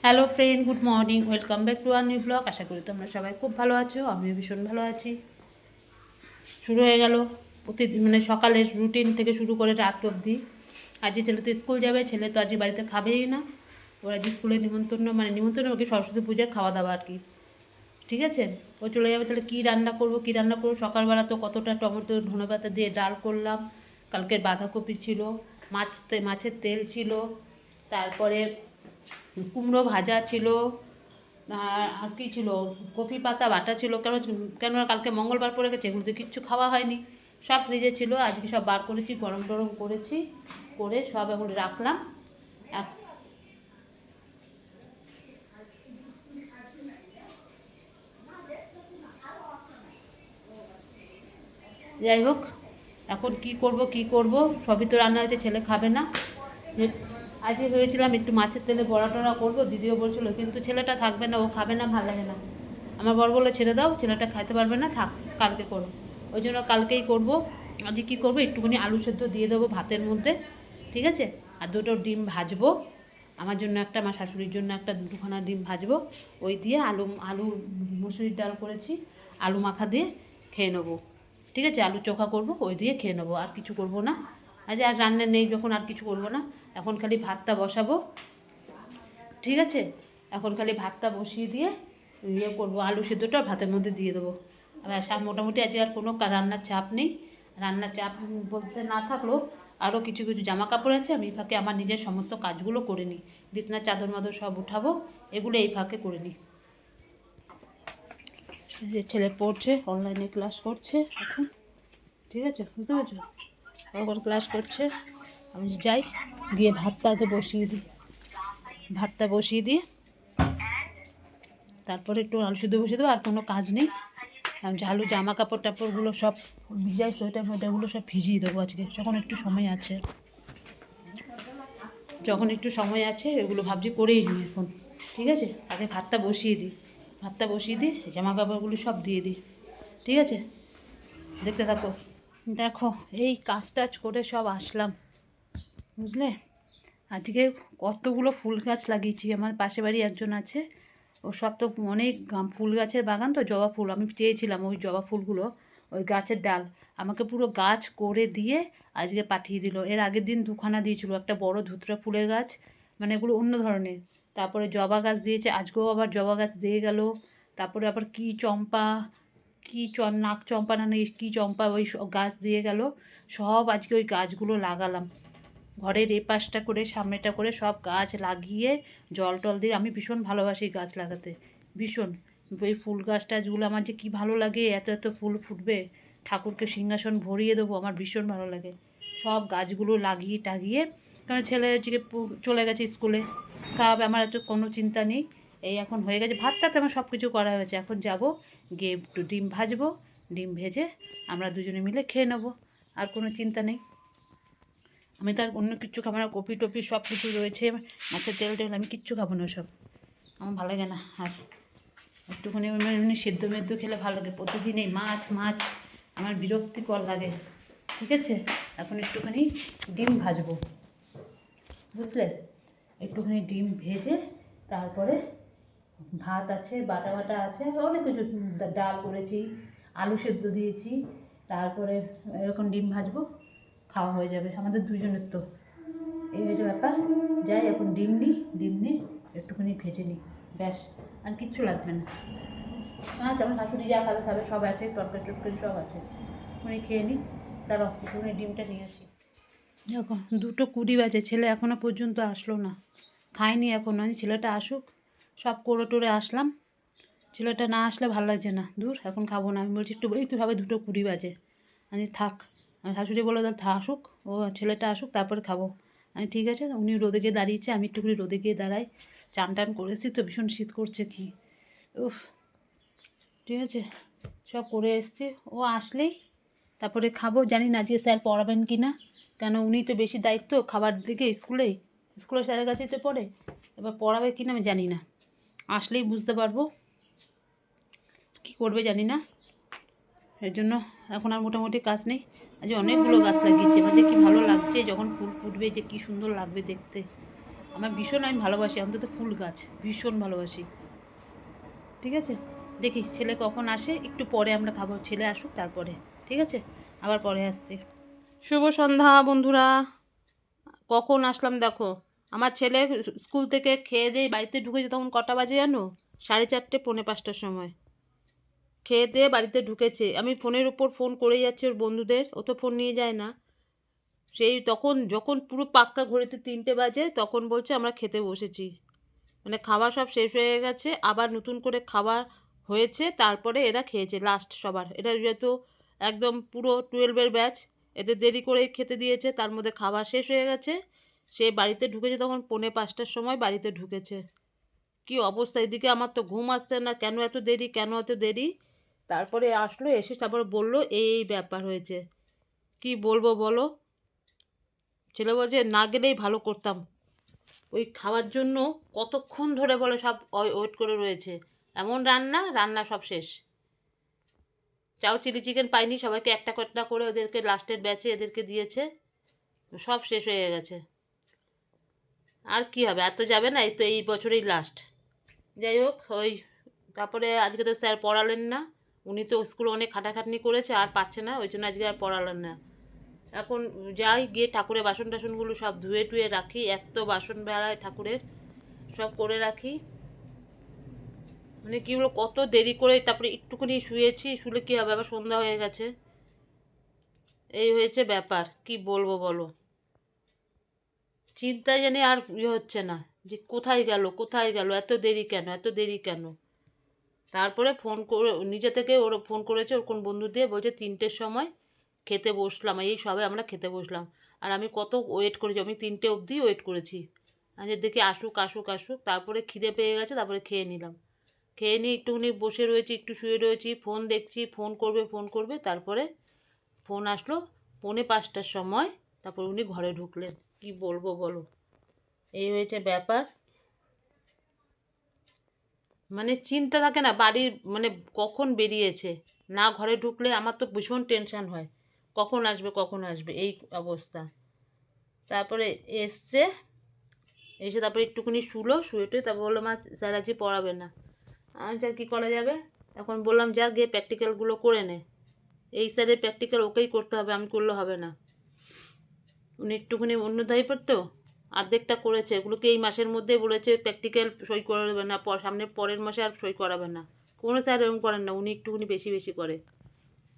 Hello friend, good morning, welcome back to our new blog. আশা করি তোমরা সবাই খুব ভালো আছো, আমিও ভীষণ ভালো আছি। শুরু হয়ে গেল প্রতিদিন মানে সকালের রুটিন থেকে শুরু করে রাত অবধি। আজকে ছেলে তো স্কুল যাবে, ছেলে তো আজকে বাড়িতে খাবেই না। ওর আজকে স্কুলে নিমন্ত্রণ ওকে সরস্বতী পূজার খাওয়া দাওয়া আর কি। ঠিক আছে, ও চলে যাবে, তাহলে কী রান্না করবো সকালবেলা তো কতটা টমেটো ধনেপাতা দিয়ে ডাল করলাম, কালকের বাঁধাকপি ছিল, মাছের তেল ছিল, তারপরে কুমড়ো ভাজা ছিল, আর কী ছিল, কপি পাতা বাটা ছিল। কেননা কালকে মঙ্গলবার পড়ে গেছে, এগুলোতে কিচ্ছু খাওয়া হয়নি, সব ফ্রিজে ছিল। আজকে সব বার করেছি, গরম টরম করেছি, করে সব এখন রাখলাম। যাই হোক, এখন কি করব সবই তো রান্না হয়েছে, ছেলে খাবে না। আজকে ভেবেছিলাম একটু মাছের তেলে বড়া টড়া করবো, দিদিও বলছিল, কিন্তু ছেলেটা থাকবে না, ও খাবে না, ভালো লাগে না। আমার বর বললো ছেড়ে দাও, ছেলেটা খাইতে পারবে না, থাক, কালকে করো। ওই জন্য কালকেই করব। আজকে কী করবো, একটুখানি আলু সেদ্ধ দিয়ে দেবো ভাতের মধ্যে, ঠিক আছে, আর দুটো ডিম ভাজবো। আমার জন্য একটা, আমার শাশুড়ির জন্য একটা, দুখানা ডিম ভাজবো। ওই দিয়ে আলু আলু মুসুরির ডাল করেছি, আলু মাখা দিয়ে খেয়ে নেবো। ঠিক আছে, আলু চোখা করব, ওই দিয়ে খেয়ে নেবো, আর কিছু করব না। আজ আর রান্না নেই যখন, আর কিছু করব না। এখন খালি ভাতটা বসাবো, ঠিক আছে, এখন খালি ভাতটা বসিয়ে দিয়ে ইয়ে করবো, আলু সেদ্ধটা ভাতের মধ্যে দিয়ে দেবো। আর মোটামুটি আজকে আর কোনো রান্নার চাপ নেই। রান্নার চাপ বলতে না থাকলেও আরও কিছু কিছু জামা কাপড় আছে, আমি এই ফাঁকে আমার নিজের সমস্ত কাজগুলো করে নিই। বিছনার চাদর মাদর সব উঠাবো, এগুলো এই ফাঁকে করে নিই। যে ছেলে পড়ছে, অনলাইনে ক্লাস করছে এখন, ঠিক আছে, বুঝতে পারছো, এখন ক্লাস করছে। আমি যাই, গিয়ে ভাতটা বসিয়ে দিই, তারপরে একটু আলু সিদ্ধ বসিয়ে দেবো। আর কোনো কাজ নেই, ঝালু জামা কাপড় টাপড়গুলো সব ভিজাই, সোয়েটার ফোয়েটারগুলো সব ভিজিয়ে দেবো আজকে, যখন একটু সময় আছে এগুলো ভাবছি করেই নিই এখন। ঠিক আছে, আগে ভাতটা বসিয়ে দিই, জামা কাপড়গুলো সব দিয়ে দিই। ঠিক আছে, দেখতে থাকো। দেখো, এই কাজ টাজ করে সব আসলাম, বুঝলে। আজকে কতগুলো ফুল গাছ লাগিয়েছি, আমার পাশে বাড়ি একজন আছে, ও সব তো অনেক ফুল গাছের বাগান, তো জবা ফুল আমি চেয়েছিলাম, ওই জবা ফুলগুলো ওই গাছের ডাল আমাকে পুরো গাছ করে দিয়ে আজকে পাঠিয়ে দিল। এর আগের দিন দুখানা দিয়েছিল, একটা বড় ধুতরা ফুলের গাছ, মানে এগুলো অন্য ধরনের। তারপরে জবা গাছ দিয়েছে, আজকেও আবার জবা গাছ দিয়ে গেল। তারপরে আবার কি চম্পা, নাক চম্পা না কি চম্পা, ওই গাছ দিয়ে গেল। সব আজকে ওই গাছগুলো লাগালাম, ঘরের এ পাশটা করে সামনেটা করে সব গাছ লাগিয়ে জল টল দিয়ে। আমি ভীষণ ভালোবাসি গাছ লাগাতে, ভীষণ। ওই ফুল গাছ টাছগুলো আমার যে কী ভালো লাগে, এত এত ফুল ফুটবে, ঠাকুরকে সিংহাসন ভরিয়ে দেবো, আমার ভীষণ ভালো লাগে। সব গাছগুলো লাগিয়ে টাগিয়ে, কারণ ছেলে হচ্ছে চলে গেছে স্কুলে, খাওয়াবে, আমার এত কোনো চিন্তা নেই। এই এখন হয়ে গেছে, ভাতটাতে আমার সব কিছু করা হয়েছে, এখন যাব গিয়ে একটু ডিম ভাজবো, ডিম ভেজে আমরা দুজনে মিলে খেয়ে নেবো, আর কোনো চিন্তা নেই। আমি তো আর অন্য কিচ্ছু খাবো না, কপি টপি সব কিছু রয়েছে, মাছের তেল টেল, আমি কিচ্ছু খাবো না সব, আমার ভালো লাগে না। আর একটুখানি এমনি সেদ্ধ মেদ্ধ খেলে ভালো লাগে, প্রতিদিন এই মাছ মাছ আমার বিরক্তিকর লাগে। ঠিক আছে, এখন একটুখানি ডিম ভাজবো, বুঝলে, একটুখানি ডিম ভেজে তারপরে ভাত আছে, বাটা বাটা আছে, অনেক কিছু, ডাল করেছি, আলু সেদ্ধ দিয়েছি, তারপরে এরকম ডিম ভাজবো, খাওয়া হয়ে যাবে আমাদের দুজনের। তো এই হয়েছে ব্যাপার। যাই এখন ডিম নিই একটুখানি ভেজে নিই, ব্যাস, আর কিচ্ছু লাগবে না। আচ্ছা, আমার শাশুড়ি যা খাবে সব আছে, তরকারি টরকারি সব আছে, উনি খেয়ে নিই। দাঁড়াও একটুখানি ডিমটা নিয়ে আসি। দেখো 2:20 বাজে, ছেলে এখনও পর্যন্ত আসলো না, খাইনি এখনও। আমি ছেলেটা আসুক, সব করে টোরে আসলাম, ছেলেটা না আসলে ভালো লাগছে না, দূর এখন খাবো না। আমি বলছি একটু এই তো ভাবে 2:20 বাজে, আমি থাক। আমার শাশুড়ি বললো তাহলে আসুক, ও ছেলেটা আসুক তারপরে খাবো। আমি ঠিক আছে, উনি রোদে গিয়ে দাঁড়িয়েছে, আমি একটুখানি রোদে গিয়ে দাঁড়াই, চান টান করেছি তো, ভীষণ শীত করছে কি, উফ। ঠিক আছে, সব করে এসছি, ও আসলেই তারপরে খাবো। জানি না আজকে স্যার পড়াবেন কি না, কেন উনি তো বেশি দায়িত্ব খাবার দিকে, স্কুলের স্যারের কাছেই তো পড়ে, এবার পড়াবে কি না আমি জানি না, আসলেই বুঝতে পারবো কী করবে জানি না। এর জন্য এখন আর মোটামুটি কাজ নেই। আজ অনেকগুলো গাছ লাগিয়েছে, আমার যে কী ভালো লাগছে, যখন ফুল ফুটবে যে কী সুন্দর লাগবে দেখতে, আমার ভীষণ আমি ভালোবাসি, অন্তত ফুল গাছ ভীষণ ভালোবাসি। ঠিক আছে, দেখি ছেলে কখন আসে, একটু পরে আমরা খাবো, ছেলে আসুক তারপরে। ঠিক আছে, আবার পরে আসছি। শুভ সন্ধ্যা বন্ধুরা, কখন আসলাম দেখো। আমার ছেলে স্কুল থেকে খেয়ে দিয়ে বাড়িতে ঢুকেছে তখন কটা বাজে জানো? 4:30 পৌনে 5টার সময় খেয়ে দিয়ে বাড়িতে ঢুকেছে। আমি ফোনের উপর ফোন করে যাচ্ছি ওর বন্ধুদের, ও তো ফোন নিয়ে যায় না। সেই তখন যখন পুরো পাক্কা ঘড়িতে 3টে বাজে তখন বলছে আমরা খেতে বসেছি। মানে খাওয়া সব শেষ হয়ে গেছে, আবার নতুন করে খাবার হয়েছে, তারপরে এরা খেয়েছে লাস্ট সবার। এরা যেহেতু একদম পুরো 12-এর ব্যাচ, এদের দেরি করেই খেতে দিয়েছে, তার মধ্যে খাবার শেষ হয়ে গেছে। সে বাড়িতে ঢুকেছে তখন পৌনে 5টার সময় বাড়িতে ঢুকেছে। কি অবস্থা, এদিকে আমার তো ঘুম আসছে না, কেন এত দেরি কেন এত দেরি। তারপরে আসলো, এসে তারপর বললো এই ব্যাপার হয়েছে। কি বলবো বলো, ছেলে বলছে না গেলেই ভালো করতাম। ওই খাওয়ার জন্য কতক্ষণ ধরে বলে সব ওয়েট করে রয়েছে। এমন রান্না, রান্না সব শেষ। চাও চিলি চিকেন পাইনি, সবাইকে একটা একটা করে ওদেরকে লাস্টের ব্যাচে এদেরকে দিয়েছে, সব শেষ হয়ে গেছে। আর কি হবে, এত যাবে না, এই তো এই বছরেই লাস্ট। যাই হোক, ওই তারপরে আজকে তো স্যার পড়ালেন না। উনি তো স্কুলে অনেক খাটাখাটনি করেছে, আর পাচ্ছে না, ওই জন্য আজকে আর পড়ালেন না। এখন যাই গিয়ে ঠাকুরের বাসন টাসনগুলো সব ধুয়ে টুয়ে রাখি, এত বাসন বেড়ায় ঠাকুরের, সব করে রাখি। মানে কী হলো, কত দেরি করে তারপরে একটুখানি শুয়েছি, শুলে কী হবে, আবার সন্ধ্যা হয়ে গেছে। এই হয়েছে ব্যাপার, কি বলবো বলো। চিন্তায় জানি আর হচ্ছে না যে কোথায় গেল কোথায় গেল, এত দেরি কেন এত দেরি কেন। তারপরে ফোন করে নিজে থেকে ওর ফোন করেছে, ওর কোন বন্ধু দিয়ে, বলছে 3টের সময় খেতে বসলাম, এই সবে আমরা খেতে বসলাম। আর আমি কত ওয়েট করেছি, আমি 3টে অবধি ওয়েট করেছি। আর দেখি আসুক আসুক আসুক, তারপরে খিদে পেয়ে গেছে, তারপরে খেয়ে নিলাম। খেয়ে নিয়ে একটুখানি বসে রয়েছি, একটু শুয়ে রয়েছি, ফোন দেখছি, ফোন করবে, তারপরে ফোন আসলো পৌনে 5টার সময়, তারপর উনি ঘরে ঢুকলেন। কি বলবো বলো, এই হয়েছে ব্যাপার। মানে চিন্তা থাকে না বাড়ির, মানে কখন বেরিয়েছে, না ঘরে ঢুকলে আমার তো ভীষণ টেনশন হয়, কখন আসবে কখন আসবে, এই অবস্থা। তারপরে এসছে, এসে তারপরে একটুখানি শুলো, শুয়ে টুয়ে তারপর বললো মা স্যার আজকে পড়াবে না। আমি স্যার কী করা যাবে, এখন বললাম যা গিয়ে প্র্যাকটিক্যালগুলো করে নে। এই স্যারের প্র্যাকটিক্যাল ওকেই করতে হবে, আমি করলে হবে না। উনি একটুখানি অন্য দায়ী পড়তো, অর্ধেকটা করেছে, এগুলোকে এই মাসের মধ্যে বলেছে প্র্যাকটিক্যাল সই করাবে না, সামনে পরের মাসে আর সই করাবে না। কোনো স্যার এরকম করেন না, উনি একটুখানি বেশি বেশি করে।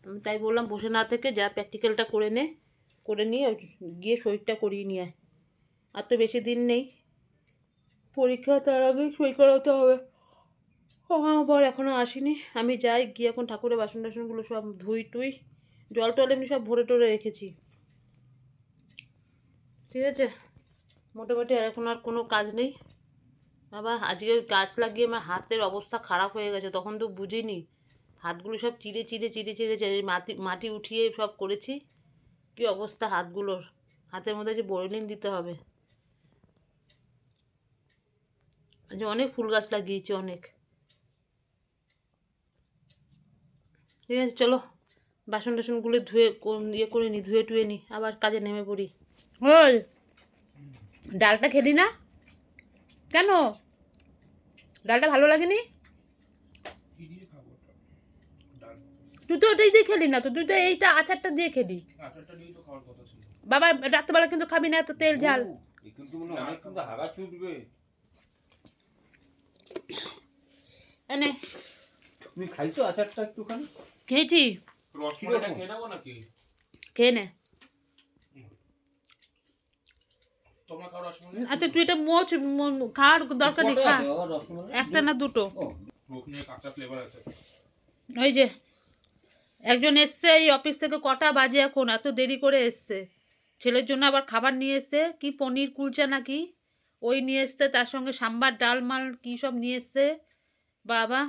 আমি তাই বললাম বসে না থেকে যা প্র্যাকটিক্যালটা করে নে, করে নিয়ে গিয়ে সইটা করিয়ে নিয়ে আয়। আর তো বেশি দিন নেই পরীক্ষা, তার আগে সই করাতে হবে। আমার বর এখনও আসেনি, আমি যাই গিয়ে এখন ঠাকুরের বাসন টাসনগুলো সব ধুই টুই, জল টল এমনি সব ভরে টরে রেখেছি। ঠিক আছে, মোটামুটি এখন আর কোনো কাজ নেই। বাবা আজকে গাছ লাগিয়ে আমার হাতের অবস্থা খারাপ হয়ে গেছে, তখন তো বুঝিনি, হাতগুলো সব চিড়ে চিড়ে চিড়ে চিড়ে মাটি মাটি উঠিয়ে সব করেছি। কি অবস্থা হাতগুলোর, হাতের মধ্যে যে বোরোলিন দিতে হবে। আজ অনেক ফুল গাছ লাগিয়েছি অনেক। ঠিক আছে চলো, বাসন টাসনগুলো ধুয়ে ইয়ে করে নিই, ধুয়ে টুয়ে নিই, আবার কাজে নেমে পড়ি। ওই ডালটা খেলি না কেন, ডালটা ভালো লাগেনি? তুই তো ওটাই দিয়ে খেলি না তো, তুই তো এইটা আচারটা দিয়ে খেলি। বাবা রাত্রেবেলা কিন্তু খাবি না এত তেল ঝাল। এনে তুমি খাইছো আচারটা একটুখানি? খেয়েছি, খেয়ে নে। আচ্ছা তুই এটা মোচ খাওয়ার দরকার নেই, খা একটা না দুটো। ওই যে একজন এসছে এই অফিস থেকে, কটা বাজে এখন, এত দেরি করে এসছে, ছেলের জন্য আবার খাবার নিয়ে এসছে, কি পনির কুলচা নাকি ওই নিয়ে এসছে, তার সঙ্গে সাম্বার ডাল মাল কী সব নিয়ে এসছে বাবা।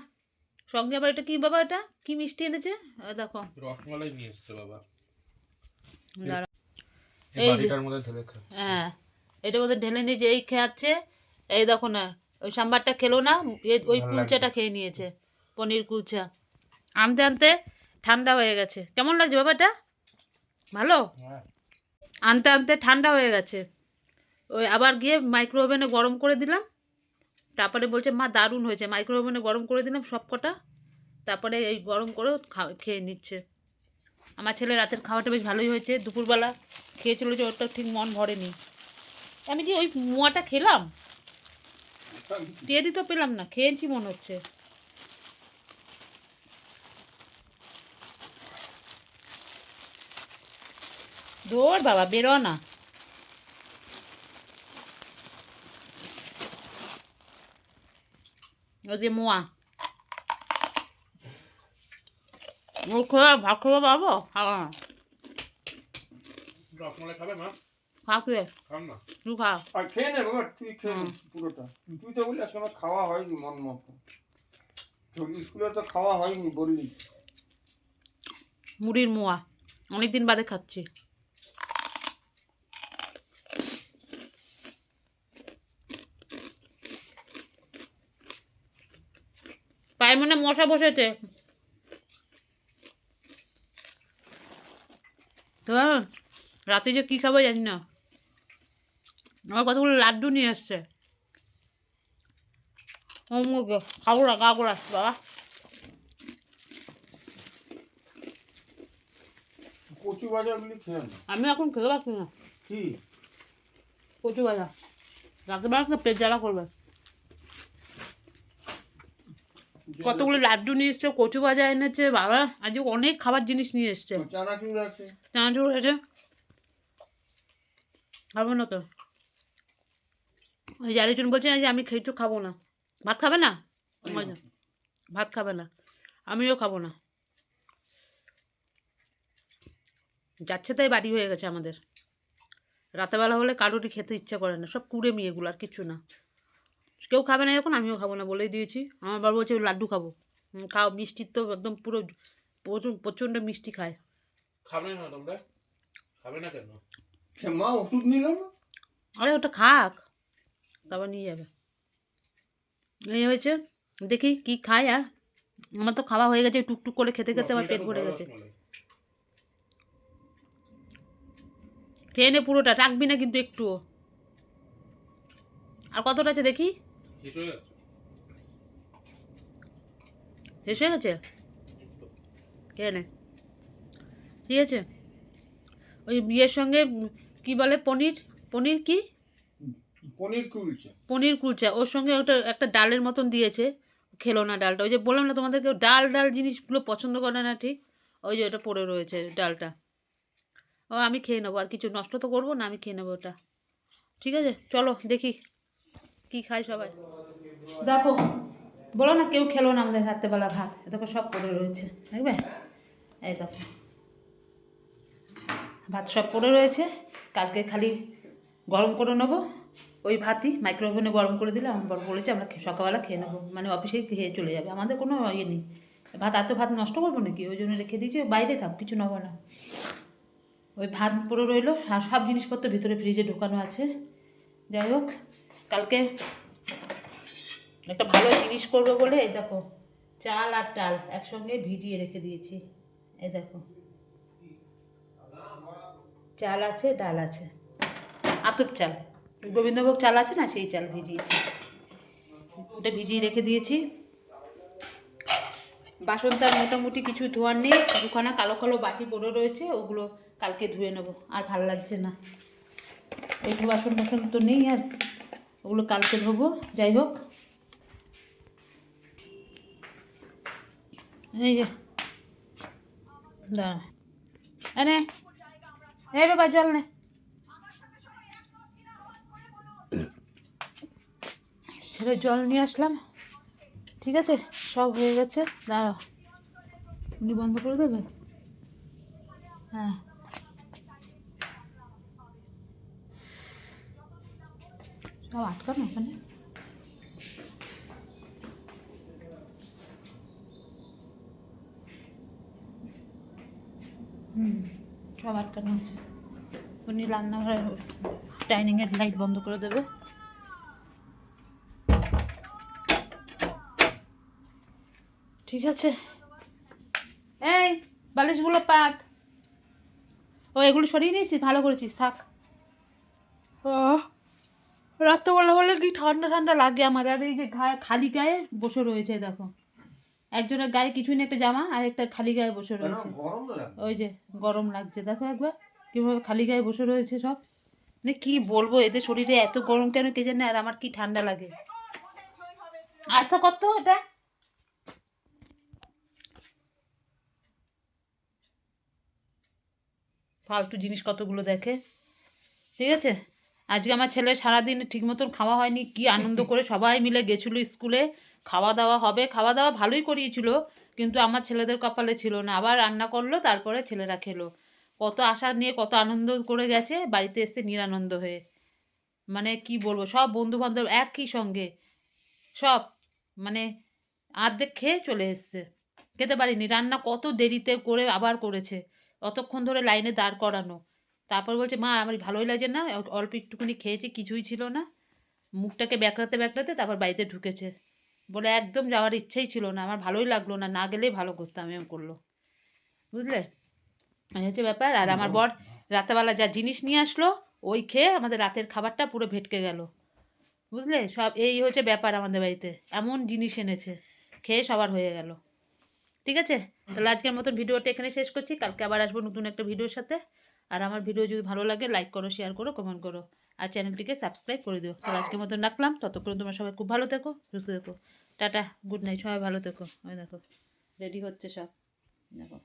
সঙ্গে আবার এটা কি বাবা, এটা কি মিষ্টি এনেছে দেখো, রসমালাই নিয়ে এসছে বাবা। দাঁড়া, এই এই যে বাটিটার মধ্যে ঢেলে খাচ্ছে। হ্যাঁ এটার মধ্যে ঢেলে নিয়ে যে এই খাচ্ছে, এই দেখো না, ওই সাম্বারটা খেলো না, ওই ভালো কুলচাটা লাগবে। খেয়ে নিয়েছে, পনির কুলচা। আনতে আনতে ঠান্ডা হয়ে গেছে, কেমন লাগছে বাবা এটা, ভালো? হ্যাঁ। আনতে আনতে ঠান্ডা হয়ে গেছে, ওই আবার গিয়ে মাইক্রো ওভেনে গরম করে দিলাম। তারপরে বলছে মা দারুণ হয়েছে, মাইক্রো ওভেনে গরম করে দিলাম সব কটা। তারপরে এই গরম করে খেয়ে নিচ্ছে। আমার ছেলে রাতের খাওয়াটা বেশ ভালোই হয়েছে, দুপুরবেলা খেয়ে চলেছে, ওটা ঠিক মন ভরেনি। আমি কি ওই মোয়াটা খেলাম? টেরই তো পেলাম না, খেয়েছি মনে হচ্ছে। দৌড় বাবা, বেরো না। ওই যে মোয়া, ও খেয়ে ভাত খেয়ে পারবো? খাবো না। রসমালাই খাবে মা? খা খেয়ে, খান না। তুই খা। আর খেয়ে নে বাবা, তুই খেয়ে নে পুরোটা। তুই তো বললি আজকে আমার খাওয়া হয়নি মন মতো। তোর স্কুলে তো খাওয়া হয়নি বললি। মুড়ির মোয়া অনেকদিন বাদে খাচ্ছি। পায়ে মনে মশা বসেছে। তো রাতে যে কি খাবো জানি না। আমার কতগুলো লাড্ডু নিয়ে এসছে। খাবো না, গা গোড়া বাবা। কচু বাজারগুলি খেয়ে না। আমি এখন খেতে পারছি না কি? কচু ভাজা। রাত্রেবেলা তো পেট জ্বালা করবে। কতগুলো লাড্ডু নিয়ে এসছে, কচু ভাজা এনেছে বাবা, আজকে অনেক খাবার জিনিস নিয়ে এসছে। চানাচুর আছে। চানাচুর আছে, খাবো না তো। ওই আরেকজন বলছে যে আমি খেয়ে খাবো না। ভাত খাবে না? ভাত খাবে না, আমিও খাবো না। যাচ্ছে তাই বাড়ি হয়ে গেছে আমাদের। রাতেবেলা হলে কারোরই খেতে ইচ্ছা করে না, সব কুড়েমি এগুলো, আর কিছু না। কেউ খাবে না এরকম, আমিও খাবো না বলেই দিয়েছি। আমার বাবা বলছে লাড্ডু খাবো। খাও, মিষ্টির তো একদম পুরো প্রচণ্ড মিষ্টি খায়। খাবে না তোমরা? খাবে না কেন? মা ওষুধ নিল না? আরে ওটা খাক, তারপর নিয়ে যাবে। এই হয়েছে, দেখি কি খায়। আর আমার তো খাওয়া হয়ে গেছে, টুকটুক করে খেতে খেতে আমার পেট ভরে গেছে। খেয়ে নে পুরোটা, রাখবি না কিন্তু একটুও। আর কতটা আছে দেখি? শেষ হয়ে যাচ্ছে। শেষ হয়ে গেছে? খেয়ে নে, ঠিক আছে। ওই বিয়ের সঙ্গে কি বলে, পনির, পনির কি, পনির কুলচা। পনির কুলচা, ওর সঙ্গে ওটা একটা ডালের মতন দিয়েছে। খেলো না ডালটা। ওই যে বললাম না তোমাদেরকে, ডাল ডাল জিনিসগুলো পছন্দ করে না ঠিক। ওই যে ওটা পড়ে রয়েছে ডালটা। ও আমি খেয়ে নেবো, আর কিছু নষ্ট তো করবো না, আমি খেয়ে নেবো ওটা। ঠিক আছে, চলো দেখি কি খায় সবাই। দেখো, বলো না কেউ খেলো না আমাদের রাত্রেবেলা ভাত। দেখো সব পড়ে রয়েছে, দেখবে? এই দেখো ভাত সব পড়ে রয়েছে। কালকে খালি গরম করে নেবো ওই ভাতই, মাইক্রোওভেনে গরম করে দিলে আমার বর বলেছে আমরা সকালবেলা খেয়ে নেবো, মানে অফিসে খেয়ে চলে যাবে। আমাদের কোনো ইয়ে নেই, ভাত এত ভাত নষ্ট করবো নাকি, ওই জন্য রেখে দিয়েছি। বাইরে থাক, কিছু নেবো না। ওই ভাত পড়ে রইলো, আর সব জিনিসপত্র ভিতরে ফ্রিজে ঢোকানো আছে। যাই হোক, কালকে একটা ভালো জিনিস করবো বলে এই দেখো চাল আর ডাল একসঙ্গে ভিজিয়ে রেখে দিয়েছি। এই দেখো চাল আছে, ডাল আছে, আতপ চাল, গোবিন্দভোগ চাল আছে না, সেই চাল ভিজিয়েছি। ওটা ভিজিয়ে রেখে দিয়েছি। বাসন তার মোটামুটি কিছু ধোয়ার নেই, দুখানা কালো কালো বাটি পড়ে রয়েছে, ওগুলো কালকে ধুয়ে নেবো। আর ভালো লাগছে না, একটু বাসন বাসন তো নেই, আর ওগুলো কালকে ধোবো। যাই হোক, এই যে দাঁড়া, এনে এই বাবা জল নে। ছেলে জল নিয়ে আসলাম, ঠিক আছে, সব হয়ে গেছে। দাঁড়া, উনি বন্ধ করে দেবে। হ্যাঁ, সব আটকানো ওখানে। সব আটকানো আছে। উনি রান্নাঘরে ডাইনিংয়ের লাইট বন্ধ করে দেবে। ঠিক আছে, এই বালিশগুলো পাত। ও এগুলো সরিয়ে নিয়েছিস, ভালো করেছিস, থাক। ও রাত্রেবেলা হলে কি ঠান্ডা ঠান্ডা লাগে আমার। আর এই যে খালি গায়ে বসে রয়েছে দেখো, একজনের গায়ে কিছুই না, একটা জামা আর একটা খালি গায়ে বসে রয়েছে। গরম লাগে। ওই যে গরম লাগছে দেখো একবার কীভাবে খালি গায়ে বসে রয়েছে সব। মানে কি বলবো, এদের শরীরে এত গরম কেন কে জানে, আর আমার কি ঠান্ডা লাগে। আচ্ছা কত এটা ফালতু জিনিস কতগুলো দেখে। ঠিক আছে, আজকে আমার ছেলে সারাদিন ঠিক মতন খাওয়া হয়নি, কি আনন্দ করে সবাই মিলে গেছিলো স্কুলে, খাওয়া দাওয়া হবে, খাওয়া দাওয়া ভালোই করিয়েছিল, কিন্তু আমার ছেলেদের কপালে ছিল না। আবার রান্না করলো, তারপরে ছেলেরা খেলো। কত আশা নিয়ে কত আনন্দ করে গেছে, বাড়িতে এসে নিরানন্দ হয়ে। মানে কি বলবো, সব বন্ধু বান্ধব একই সঙ্গে সব, মানে আর্ধেক খেয়ে চলে এসছে। খেতে পারিনি, রান্না কত দেরিতে করে আবার করেছে, অতক্ষণ ধরে লাইনে দাঁড় করানো। তারপর বলছে মা আমার ভালোই লাগে না, অল্প একটুখানি খেয়েছি, কিছুই ছিল না। মুখটাকে ব্যাকড়াতে ব্যাকড়াতে তারপর বাড়িতে ঢুকেছে, বলে একদম যাওয়ার ইচ্ছেই ছিল না, আমার ভালোই লাগলো না, না গেলেই ভালো করতাম, এম করলো। বুঝলে, এই হচ্ছে ব্যাপার। আর আমার বর রাতেবেলা যা জিনিস নিয়ে আসলো, ওই খেয়ে আমাদের রাতের খাবারটা পুরো ভেটকে গেল। বুঝলে, সব এই হচ্ছে ব্যাপার আমাদের বাড়িতে, এমন জিনিস এনেছে, খেয়ে সবার হয়ে গেল। ঠিক আছে, তাহলে আজকের মতন ভিডিওটা এখানে শেষ করছি, কালকে আবার আসবো নতুন একটা ভিডিওর সাথে। আর আমার ভিডিও যদি ভালো লাগে লাইক করো, শেয়ার করো, কমেন্ট করো, আর চ্যানেলটিকে সাবস্ক্রাইব করে দিও। তাহলে আজকের মতন রাখলাম, ততক্ষণ তোমরা সবাই খুব ভালো থেকো, সুস্থ থেকো। টাটা, গুড নাইট, সবাই ভালো থেকো। ওই দেখো রেডি হচ্ছে সব, দেখো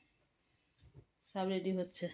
সব রেডি হচ্ছে।